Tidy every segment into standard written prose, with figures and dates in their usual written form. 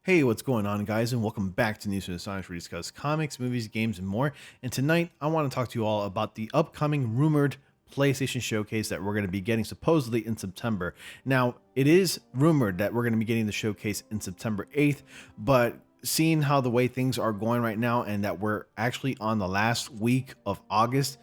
Hey, what's going on, guys, and welcome back to News from Astonishment, where we discuss comics, movies, games, and more. And tonight, I want to talk to you all about the upcoming rumored PlayStation showcase that we're going to be getting supposedly in September. Now, it is rumored that we're going to be getting the showcase in September 8th, but seeing how the way things are going right now and that we're actually on the last week of August,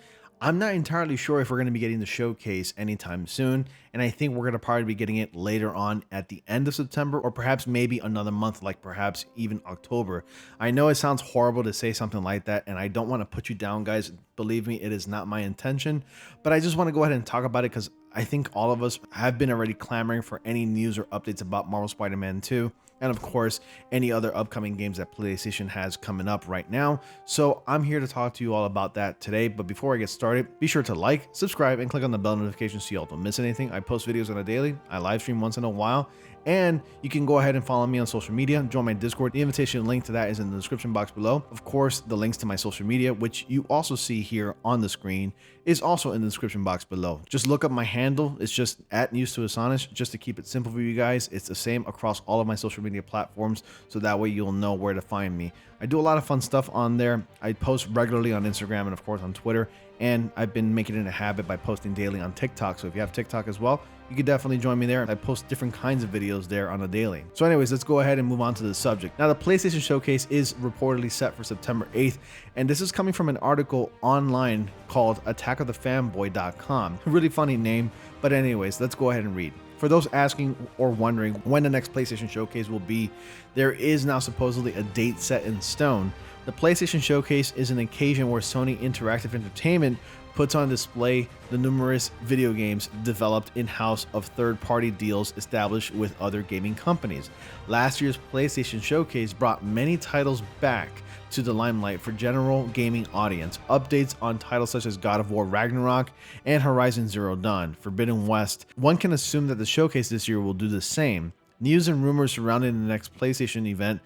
I'm not entirely sure if we're going to be getting the showcase anytime soon, and I think we're going to probably be getting it later on at the end of September, or perhaps maybe another month, like perhaps even October. I know it sounds horrible to say something like that, and I don't want to put you down, guys. Believe me, it is not my intention, but I just want to go ahead and talk about it because I think all of us have been already clamoring for any news or updates about Marvel Spider-Man 2. And of course, any other upcoming games that PlayStation has coming up right now. So I'm here to talk to you all about that today. But before I get started, be sure to like, subscribe, and click on the bell notification so y'all don't miss anything. I post videos on a daily. I live stream once in a while. And you can go ahead and follow me on social media, join my Discord. The invitation link to that is in the description box below. Of course, the links to my social media, which you also see here on the screen, is also in the description box below. Just look up my handle. It's just @News2Astonish, just to keep it simple for you guys. It's the same across all of my social media platforms, so that way you'll know where to find me. I do a lot of fun stuff on there. I post regularly on Instagram and of course on Twitter, and I've been making it a habit by posting daily on TikTok. So if you have TikTok as well, you can definitely join me there. I post different kinds of videos there on a daily. So anyways, let's go ahead and move on to the subject. Now, the PlayStation Showcase is reportedly set for September 8th, and this is coming from an article online called attackofthefanboy.com. Really funny name, but anyways, let's go ahead and read. For those asking or wondering when the next PlayStation Showcase will be, there is now supposedly a date set in stone. The PlayStation Showcase is an occasion where Sony Interactive Entertainment puts on display the numerous video games developed in-house of third-party deals established with other gaming companies. Last year's PlayStation Showcase brought many titles back to the limelight for general gaming audience. Updates on titles such as God of War Ragnarok and Horizon Zero Dawn, Forbidden West. One can assume that the showcase this year will do the same. News and rumors surrounding the next PlayStation event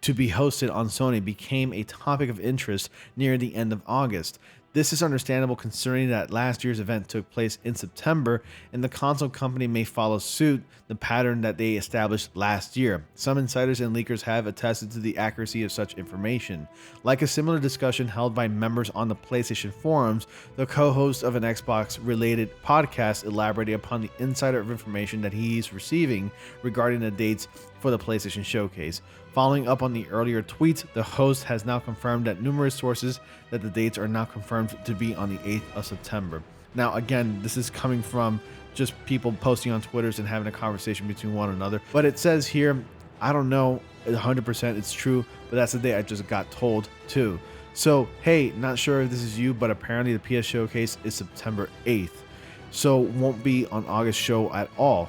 to be hosted on Sony became a topic of interest near the end of August. This is understandable considering that last year's event took place in September, and the console company may follow suit the pattern that they established last year. Some insiders and leakers have attested to the accuracy of such information. Like a similar discussion held by members on the PlayStation forums, the co-host of an Xbox-related podcast elaborated upon the insider of information that he's receiving regarding the dates for the PlayStation Showcase. Following up on the earlier tweets, the host has now confirmed that numerous sources that the dates are now confirmed to be on the 8th of September. Now, again, this is coming from just people posting on Twitters and having a conversation between one another. But it says here, I don't know 100% it's true, but that's the day I just got told too. So, hey, not sure if this is you, but apparently the PS Showcase is September 8th. So, won't be on August show at all.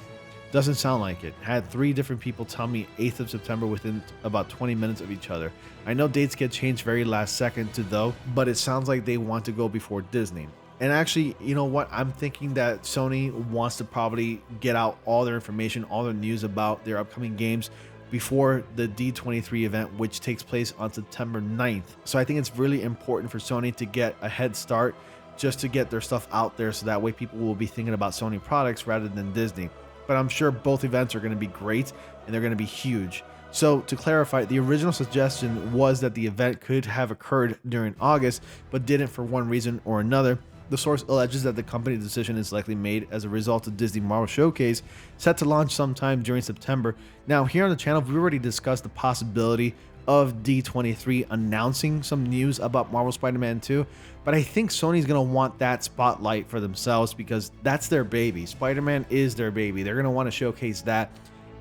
Doesn't sound like it. Had 3 different people tell me 8th of September within about 20 minutes of each other. I know dates get changed very last second to though, but it sounds like they want to go before Disney. And actually, you know what? I'm thinking that Sony wants to probably get out all their information, all their news about their upcoming games before the D23 event, which takes place on September 9th. So I think it's really important for Sony to get a head start just to get their stuff out there, so that way people will be thinking about Sony products rather than Disney. But I'm sure both events are going to be great and they're going to be huge. So to clarify, the original suggestion was that the event could have occurred during August, but didn't for one reason or another. The source alleges that the company's decision is likely made as a result of Disney Marvel Showcase, set to launch sometime during September. Now, here on the channel, we already discussed the possibility of D23 announcing some news about Marvel Spider-Man 2, but I think Sony's going to want that spotlight for themselves because that's their baby. Spider-Man is their baby. They're going to want to showcase that,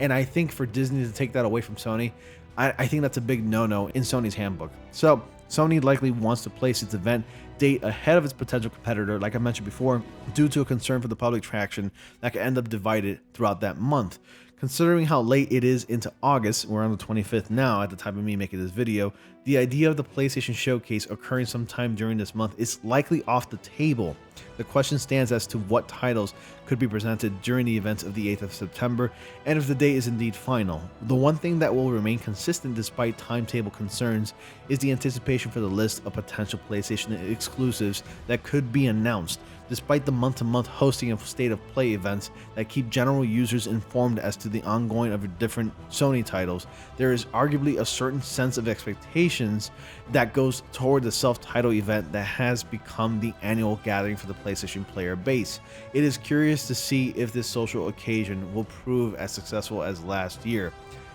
and I think for Disney to take that away from Sony, I think that's a big no-no in Sony's handbook. So Sony likely wants to place its event date ahead of its potential competitor, like I mentioned before, due to a concern for the public traction that could end up divided throughout that month. Considering how late it is into August, we're on the 25th now at the time of me making this video, The idea of the PlayStation Showcase occurring sometime during this month is likely off the table. The question stands as to what titles could be presented during the events of the 8th of September, and if the date is indeed final. The one thing that will remain consistent despite timetable concerns is the anticipation for the list of potential PlayStation exclusives that could be announced. Despite the month-to-month hosting of State of Play events that keep general users informed as to the ongoing of different Sony titles, there is arguably a certain sense of expectations that goes toward the self-titled event that has become the annual gathering for the PlayStation player base. It is curious to see if this social occasion will prove as successful as last year.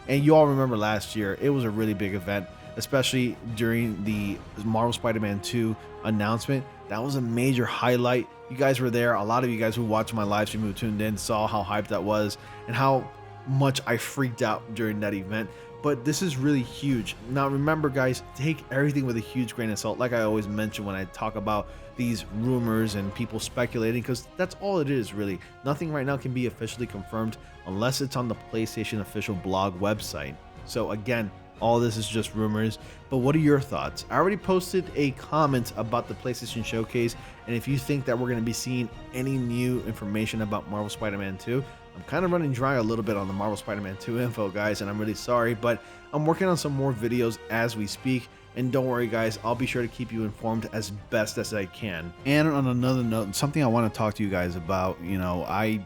And you all remember last year, it was a really big event, especially during the Marvel Spider-Man 2 announcement. That was a major highlight. You guys were there. A lot of you guys who watched my live stream who tuned in saw how hyped that was and how much I freaked out during that event. But this is really huge. Now remember guys, take everything with a huge grain of salt, like I always mention when I talk about these rumors and people speculating, because that's all it is really. Nothing right now can be officially confirmed unless it's on the PlayStation official blog website. So again, all this is just rumors, but what are your thoughts? I already posted a comment about the PlayStation Showcase, and if you think that we're going to be seeing any new information about Marvel Spider-Man 2, I'm kind of running dry a little bit on the Marvel Spider-Man 2 info, guys, and I'm really sorry, but I'm working on some more videos as we speak, and don't worry, guys, I'll be sure to keep you informed as best as I can. And on another note, something I want to talk to you guys about, I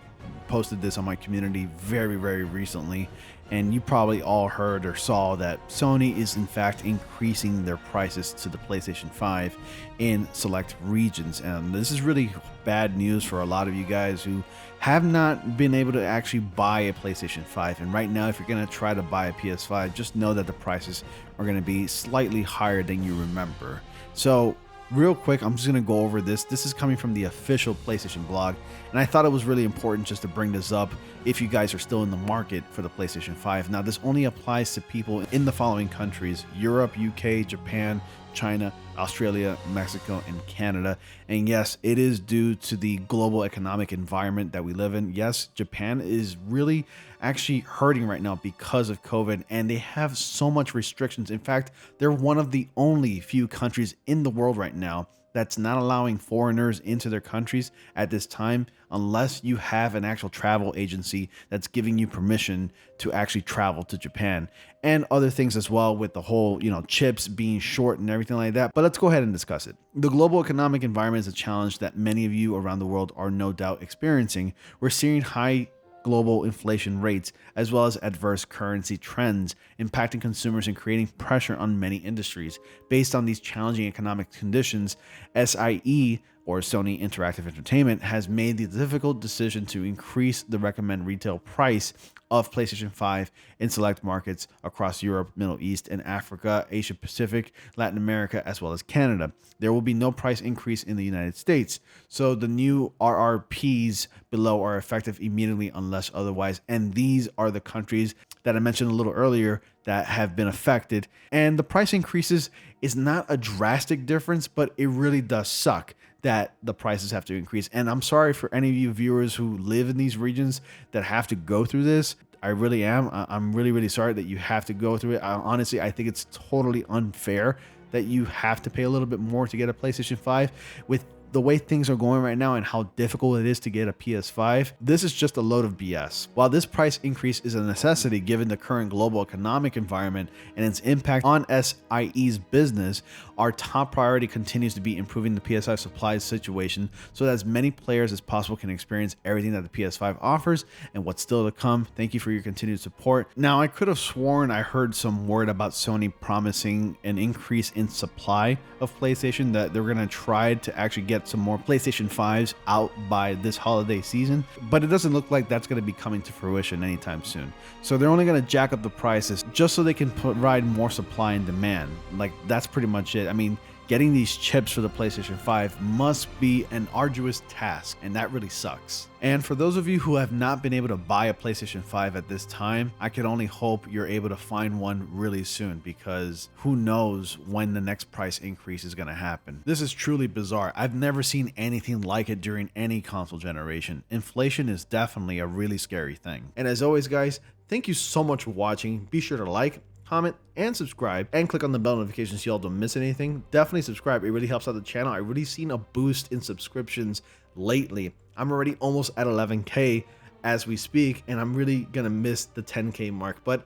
posted this on my community very recently, and you probably all heard or saw that Sony is in fact increasing their prices to the PlayStation 5 in select regions. And this is really bad news for a lot of you guys who have not been able to actually buy a PlayStation 5. And right now, if you're going to try to buy a PS5, just know that the prices are going to be slightly higher than you remember. So real quick, I'm just going to go over this. This is coming from the official PlayStation blog, and I thought it was really important just to bring this up if you guys are still in the market for the PlayStation 5. Now, this only applies to people in the following countries: Europe, UK, Japan, China, Australia, Mexico, and Canada. And yes, it is due to the global economic environment that we live in. Yes, Japan is really actually hurting right now because of COVID, and they have so much restrictions. In fact, they're one of the only few countries in the world right now that's not allowing foreigners into their countries at this time unless you have an actual travel agency that's giving you permission to actually travel to Japan, and other things as well with the whole, chips being short and everything like that. But let's go ahead and discuss it. The global economic environment is a challenge that many of you around the world are no doubt experiencing. We're seeing high global inflation rates, as well as adverse currency trends impacting consumers and creating pressure on many industries. Based on these challenging economic conditions, SIE, or Sony Interactive Entertainment, has made the difficult decision to increase the recommended retail price of PlayStation 5 in select markets across Europe, Middle East, and Africa, Asia Pacific, Latin America, as well as Canada. There will be no price increase in the United States, so the new RRPs below are effective immediately unless otherwise, and these are the countries that I mentioned a little earlier that have been affected. And the price increases is not a drastic difference, but it really does suck that the prices have to increase. And I'm sorry for any of you viewers who live in these regions that have to go through this. I really am. I'm really sorry that you have to go through it. Honestly, I think it's totally unfair that you have to pay a little bit more to get a PlayStation 5. With the way things are going right now and how difficult it is to get a PS5, this is just a load of BS. While this price increase is a necessity given the current global economic environment and its impact on SIE's business, our top priority continues to be improving the PS5 supply situation so that as many players as possible can experience everything that the PS5 offers and what's still to come. Thank you for your continued support. Now, I could have sworn I heard some word about Sony promising an increase in supply of PlayStation, that they're going to try to actually get some more PlayStation 5s out by this holiday season, but it doesn't look like that's going to be coming to fruition anytime soon. So they're only going to jack up the prices just so they can provide more supply and demand. Like, that's pretty much it. I mean, getting these chips for the PlayStation 5 must be an arduous task, and that really sucks. And for those of you who have not been able to buy a PlayStation 5 at this time, I can only hope you're able to find one really soon, because who knows when the next price increase is going to happen. This is truly bizarre. I've never seen anything like it during any console generation. Inflation is definitely a really scary thing. And as always, guys, thank you so much for watching. Be sure to like, comment, and subscribe, and click on the bell notifications so y'all don't miss anything. Definitely subscribe. It really helps out the channel. I've really seen a boost in subscriptions lately. I'm already almost at 11K as we speak, and I'm really gonna miss the 10K mark, but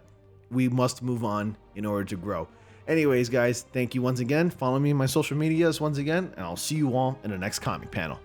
we must move on in order to grow. Anyways, guys, thank you once again. Follow me on my social medias once again, and I'll see you all in the next comic panel.